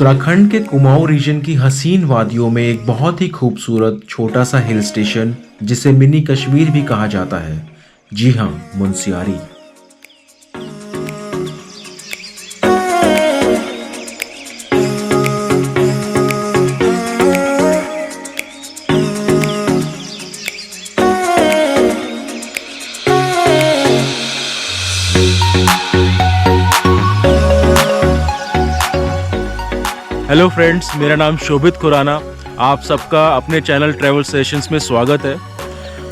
उत्तराखंड के कुमाऊं रीजन की हसीन वादियों में एक बहुत ही खूबसूरत छोटा सा हिल स्टेशन जिसे मिनी कश्मीर भी कहा जाता है। जी हाँ, मुनस्यारी। हेलो फ्रेंड्स, मेरा नाम शोभित खुराना। आप सबका अपने चैनल ट्रैवल सेशंस में स्वागत है।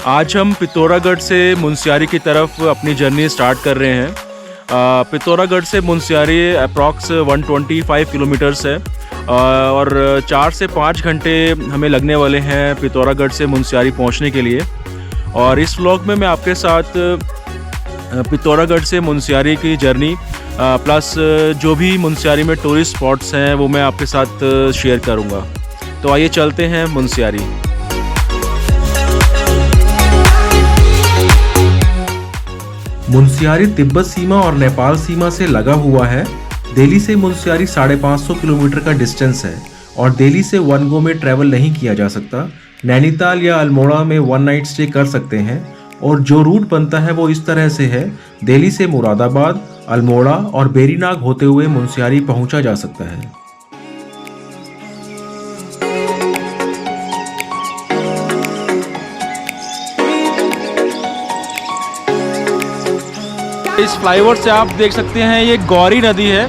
आज हम पिथौरागढ़ से मुनस्यारी की तरफ अपनी जर्नी स्टार्ट कर रहे हैं। पिथौरागढ़ से मुनस्यारी अप्रॉक्स 125 किलोमीटर्स है और 4 से 5 घंटे हमें लगने वाले हैं पिथौरागढ़ से मुनस्यारी पहुंचने के लिए। और इस व्लॉग में मैं आपके साथ पिथौरागढ़ से मुनस्यारी की जर्नी प्लस जो भी मुनस्यारी में टूरिस्ट स्पॉट्स हैं वो मैं आपके साथ शेयर करूंगा। तो आइए चलते हैं मुनस्यारी। मुनस्यारी तिब्बत सीमा और नेपाल सीमा से लगा हुआ है। दिल्ली से मुनस्यारी 550 किलोमीटर का डिस्टेंस है और दिल्ली से वन गो में ट्रैवल नहीं किया जा सकता। नैनीताल या अल्मोड़ा में वन नाइट स्टे कर सकते हैं और जो रूट बनता है वो इस तरह से है। दिल्ली से मुरादाबाद, अल्मोड़ा और बेरीनाग होते हुए मुनस्यारी पहुंचा जा सकता है। इस फ्लाईओवर से आप देख सकते हैं ये गौरी नदी है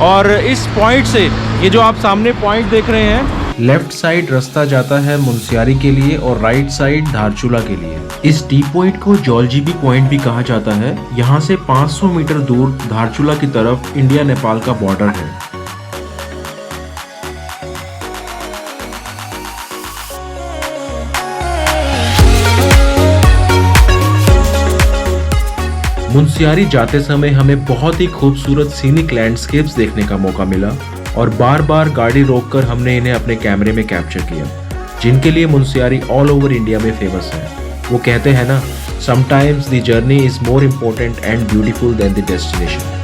और इस पॉइंट से ये जो आप सामने पॉइंट देख रहे हैं, लेफ्ट साइड रास्ता जाता है मुनस्यारी के लिए और राइट साइड धारचूला के लिए। इस टी पॉइंट को जौलजीबी पॉइंट भी कहा जाता है। यहाँ से 500 मीटर दूर धारचूला की तरफ इंडिया नेपाल का बॉर्डर है। मुनस्यारी जाते समय हमें बहुत ही खूबसूरत सीनिक लैंडस्केप्स देखने का मौका मिला और बार बार गाड़ी रोककर हमने इन्हें अपने कैमरे में कैप्चर किया, जिनके लिए मुनस्यारी ऑल ओवर इंडिया में फेमस है। वो कहते हैं ना, sometimes the journey is more important and beautiful then the destination.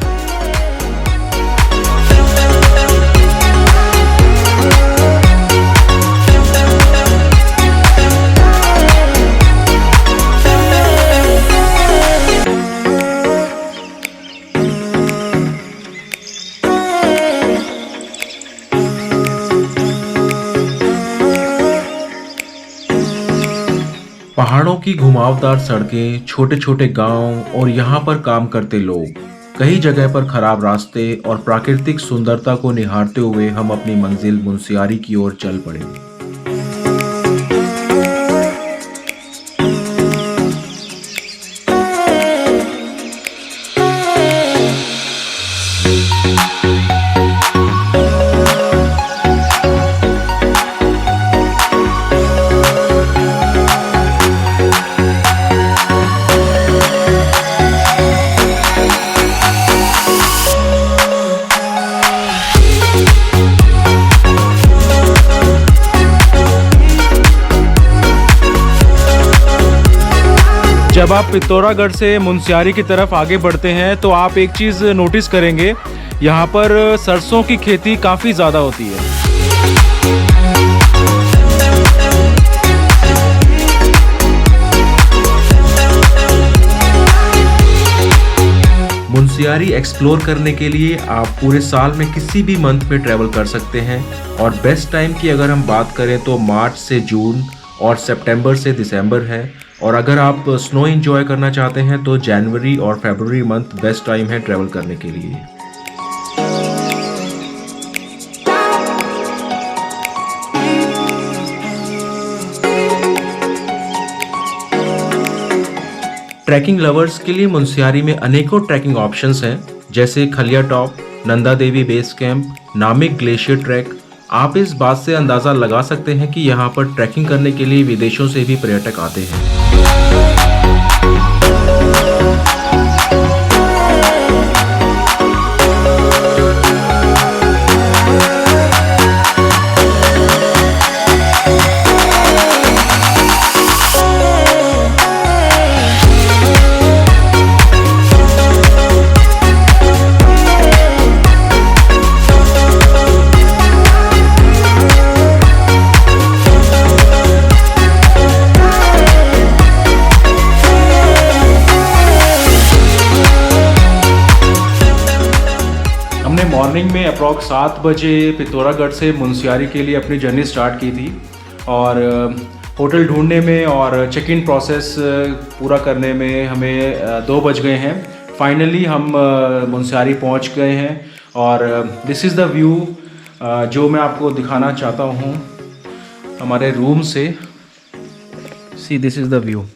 पहाड़ों की घुमावदार सड़कें, छोटे छोटे गांव और यहाँ पर काम करते लोग, कई जगह पर खराब रास्ते और प्राकृतिक सुंदरता को निहारते हुए हम अपनी मंजिल मुनस्यारी की ओर चल पड़े। जब आप पिथौरागढ़ से मुनस्यारी की तरफ आगे बढ़ते हैं तो आप एक चीज़ नोटिस करेंगे, यहाँ पर सरसों की खेती काफ़ी ज़्यादा होती है। मुनस्यारी एक्सप्लोर करने के लिए आप पूरे साल में किसी भी मंथ में ट्रैवल कर सकते हैं और बेस्ट टाइम की अगर हम बात करें तो मार्च से जून और सितंबर से दिसंबर है। और अगर आप स्नो एंजॉय करना चाहते हैं तो जनवरी और फरवरी मंथ बेस्ट टाइम है ट्रैवल करने के लिए। ट्रैकिंग लवर्स के लिए मुनस्यारी में अनेकों ट्रैकिंग ऑप्शंस हैं, जैसे खलिया top, Nanda Devi base camp, नामिक ग्लेशियर ट्रैक। आप इस बात से अंदाज़ा लगा सकते हैं कि यहाँ पर ट्रैकिंग करने के लिए विदेशों से भी पर्यटक आते हैं। मॉर्निंग में अप्रॉक्स 7 बजे पिथौरागढ़ से मुनस्यारी के लिए अपनी जर्नी स्टार्ट की थी और होटल ढूंढने में और चेक इन प्रोसेस पूरा करने में हमें 2 बज गए हैं। फाइनली हम मुनस्यारी पहुंच गए हैं और दिस इज़ द व्यू जो मैं आपको दिखाना चाहता हूं हमारे रूम से। See this is the view.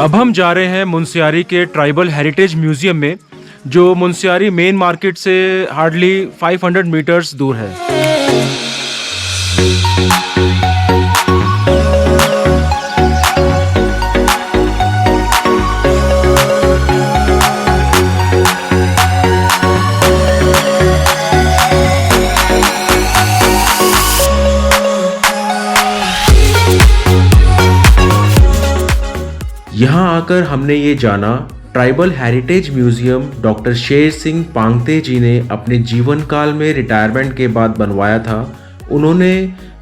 अब हम जा रहे हैं मुनस्यारी के ट्राइबल हेरिटेज म्यूज़ियम में, जो मुनस्यारी मेन मार्केट से हार्डली 500 मीटर्स दूर है। यहाँ आकर हमने ये जाना tribal heritage museum doctor Sher Singh पांगते जी ने अपने जीवन काल में रिटायरमेंट के बाद बनवाया था। उन्होंने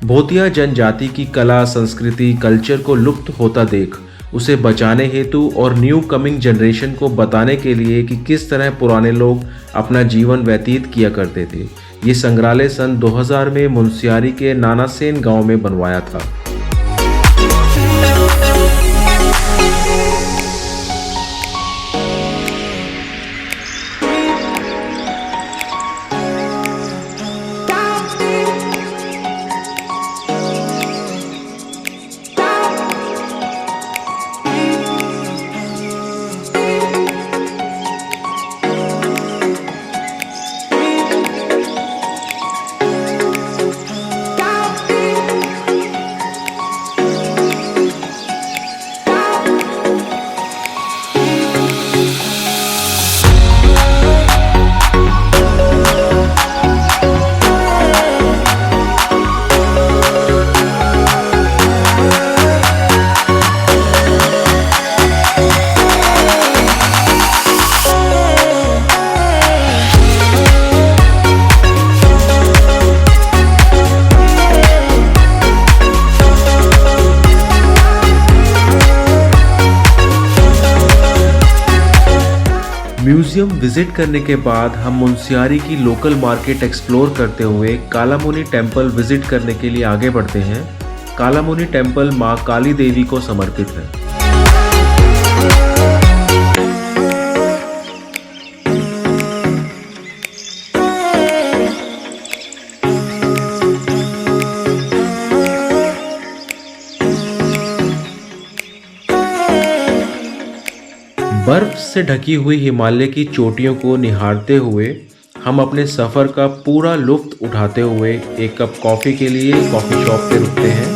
भोतिया जनजाति की कला, संस्कृति, कल्चर को लुप्त होता देख उसे बचाने हेतु और न्यू कमिंग जनरेशन को बताने के लिए कि किस तरह पुराने लोग अपना जीवन व्यतीत किया करते थे। ये संग्रहालय सन 2000 में मुनस्यारी के नानासेन गांव में बनवाया था। म्यूजियम विजिट करने के बाद हम मुनस्यारी की लोकल मार्केट एक्सप्लोर करते हुए कालामुनि टेम्पल विजिट करने के लिए आगे बढ़ते हैं। कालामुनि टेम्पल मां काली देवी को समर्पित है। बर्फ से ढकी हुई हिमालय की चोटियों को निहारते हुए हम अपने सफ़र का पूरा लुत्फ़ उठाते हुए एक कप कॉफ़ी के लिए कॉफ़ी शॉप पे रुकते हैं।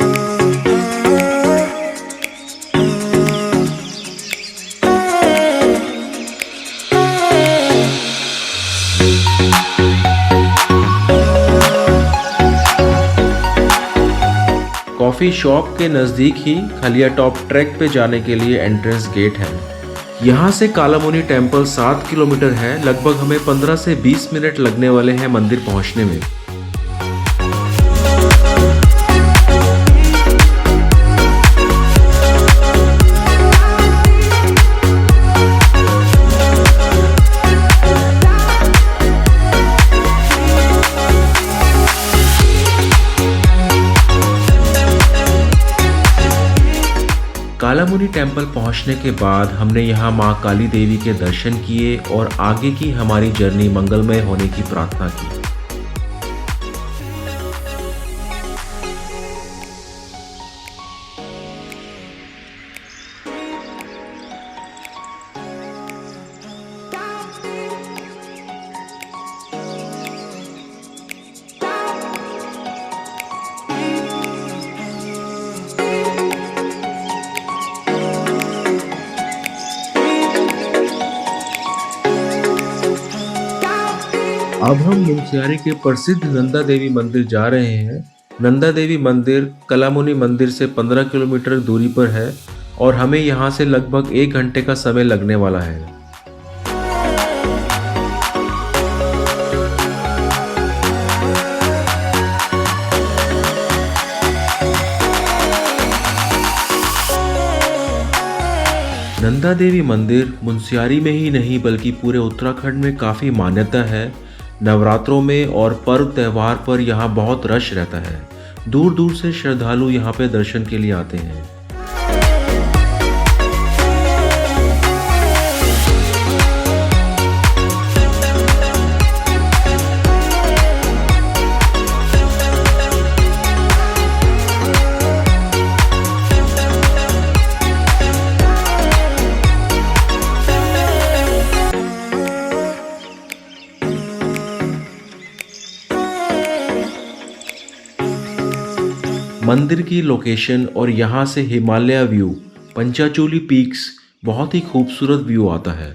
कॉफ़ी शॉप के नज़दीक ही खलिया टॉप ट्रैक पे जाने के लिए एंट्रेंस गेट है। यहाँ से कालामुनि टेम्पल 7 किलोमीटर है। लगभग हमें 15 से 20 मिनट लगने वाले हैं मंदिर पहुँचने में। कालामुनि टेम्पल पहुंचने के बाद हमने यहां मां काली देवी के दर्शन किए और आगे की हमारी जर्नी मंगलमय होने की प्रार्थना की। अब हम मुनस्यारी के प्रसिद्ध नंदा देवी मंदिर जा रहे हैं। नंदा देवी मंदिर कालामुनि मंदिर से 15 किलोमीटर दूरी पर है और हमें यहाँ से लगभग 1 घंटे का समय लगने वाला है। नंदा देवी मंदिर मुनस्यारी में ही नहीं बल्कि पूरे उत्तराखंड में काफ़ी मान्यता है। नवरात्रों में और पर्व त्यौहार पर यहाँ बहुत रश रहता है। दूर दूर से श्रद्धालु यहाँ पे दर्शन के लिए आते हैं। मंदिर की लोकेशन और यहाँ से हिमालय व्यू पंचाचूली पीक्स बहुत ही खूबसूरत व्यू आता है।